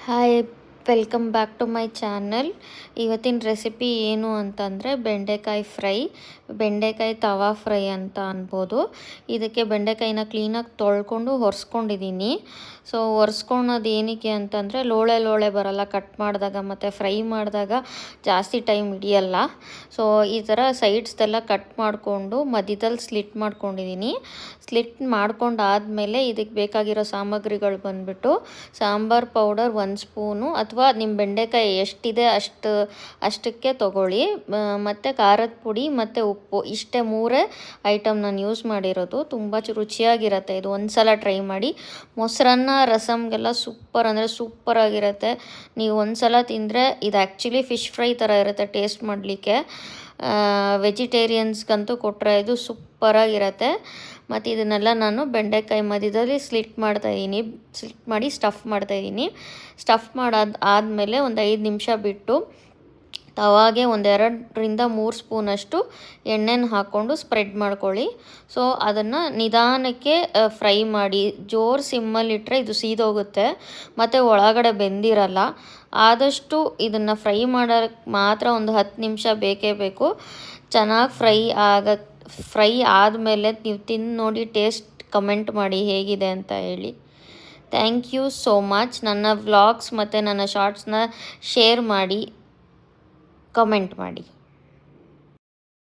Hi, welcome back to my channel. ಇವತ್ತಿನ recipe ಏನು ಅಂತಂದರೆ ಬೆಂಡೆಕಾಯಿ ಫ್ರೈ, ಬೆಂಡೆಕಾಯಿ ತವಾ ಫ್ರೈ ಅಂತ ಅನ್ಬೋದು. ಇದಕ್ಕೆ ಬೆಂಡೆಕಾಯಿನ ಕ್ಲೀನಾಗಿ ತೊಳ್ಕೊಂಡು ಒರೆಸ್ಕೊಂಡಿದ್ದೀನಿ. ಸೊ ಒರೆಸ್ಕೊಳೋದು ಏನಕ್ಕೆ ಅಂತಂದರೆ ಲೋಳೆ ಲೋಳೆ ಬರೋಲ್ಲ ಕಟ್ ಮಾಡಿದಾಗ, ಮತ್ತು ಫ್ರೈ ಮಾಡಿದಾಗ ಜಾಸ್ತಿ ಟೈಮ್ ಹಿಡಿಯಲ್ಲ. ಸೊ ಈ ಥರ ಸೈಡ್ಸ್ದೆಲ್ಲ ಕಟ್ ಮಾಡಿಕೊಂಡು ಮಧ್ಯದಲ್ಲಿ ಸ್ಲಿಟ್ ಮಾಡ್ಕೊಂಡಿದ್ದೀನಿ. ಸ್ಲಿಟ್ ಮಾಡ್ಕೊಂಡಾದಮೇಲೆ ಇದಕ್ಕೆ ಬೇಕಾಗಿರೋ ಸಾಮಗ್ರಿಗಳು ಬಂದುಬಿಟ್ಟು ಸಾಂಬಾರು ಪೌಡರ್ 1 ಸ್ಪೂನು, ಅಥವಾ ನಿಮ್ಮ ಬೆಂಡೆಕಾಯಿ ಎಷ್ಟಿದೆ ಅಷ್ಟಕ್ಕೆ ತೊಗೊಳ್ಳಿ. ಮತ್ತು ಖಾರದ ಪುಡಿ ಮತ್ತು ಉಪ್ಪು, ಇಷ್ಟೇ 3 ಐಟಮ್ ನಾನು ಯೂಸ್ ಮಾಡಿರೋದು. ತುಂಬ ರುಚಿಯಾಗಿರುತ್ತೆ ಇದು, ಒಂದು ಸಲ ಟ್ರೈ ಮಾಡಿ. ಮೊಸರನ್ನ ರಸಮ್ಗೆಲ್ಲ ಸೂಪರ್ ಅಂದರೆ ಸೂಪರಾಗಿರುತ್ತೆ. ನೀವು ಒಂದು ಸಲ ತಿಂದರೆ ಇದು ಆ್ಯಕ್ಚುಲಿ ಫಿಶ್ ಫ್ರೈ ಥರ ಇರುತ್ತೆ ಟೇಸ್ಟ್ ಮಾಡಲಿಕ್ಕೆ. ವೆಜಿಟೇರಿಯನ್ಸ್ಗಂತೂ ಕೊಟ್ಟರೆ ಇದು ಸೂಪರಾಗಿರುತ್ತೆ. ಮತ್ತು ಇದನ್ನೆಲ್ಲ ನಾನು ಬೆಂಡೆಕಾಯಿ ಮಧ್ಯದಲ್ಲಿ ಸ್ಲಿಟ್ ಮಾಡಿ ಸ್ಟಫ್ ಮಾಡ್ತಾಯಿದ್ದೀನಿ. ಸ್ಟಫ್ ಆದಮೇಲೆ ಒಂದು 5 ನಿಮಿಷ ಬಿಟ್ಟು ತವಾಗೆ 2-3 ಸ್ಪೂನಷ್ಟು ಎಣ್ಣೆನ ಹಾಕ್ಕೊಂಡು ಸ್ಪ್ರೆಡ್ ಮಾಡ್ಕೊಳ್ಳಿ. ಸೊ ಅದನ್ನು ನಿಧಾನಕ್ಕೆ ಫ್ರೈ ಮಾಡಿ, ಜೋರು ಸಿಮ್ಮಲ್ಲಿಟ್ಟರೆ ಇದು ಸೀದೋಗುತ್ತೆ ಮತ್ತು ಒಳಗಡೆ ಬೆಂದಿರಲ್ಲ. ಆದಷ್ಟು ಇದನ್ನು ಫ್ರೈ ಮಾಡೋಕ್ಕೆ ಮಾತ್ರ ಒಂದು 10 ನಿಮಿಷ ಬೇಕೇ ಬೇಕು. ಚೆನ್ನಾಗಿ ಫ್ರೈ ಆದಮೇಲೆ ನೀವು ತಿಂದು ನೋಡಿ ಟೇಸ್ಟ್ ಕಮೆಂಟ್ ಮಾಡಿ ಹೇಗಿದೆ ಅಂತ ಹೇಳಿ. Thank you so much. ನನ್ನ ವ್ಲಾಗ್ಸ್ ಮತ್ತು ನನ್ನ ಶಾರ್ಟ್ಸ್ನ ಶೇರ್ ಮಾಡಿ, ಕಮೆಂಟ್ ಮಾಡಿ.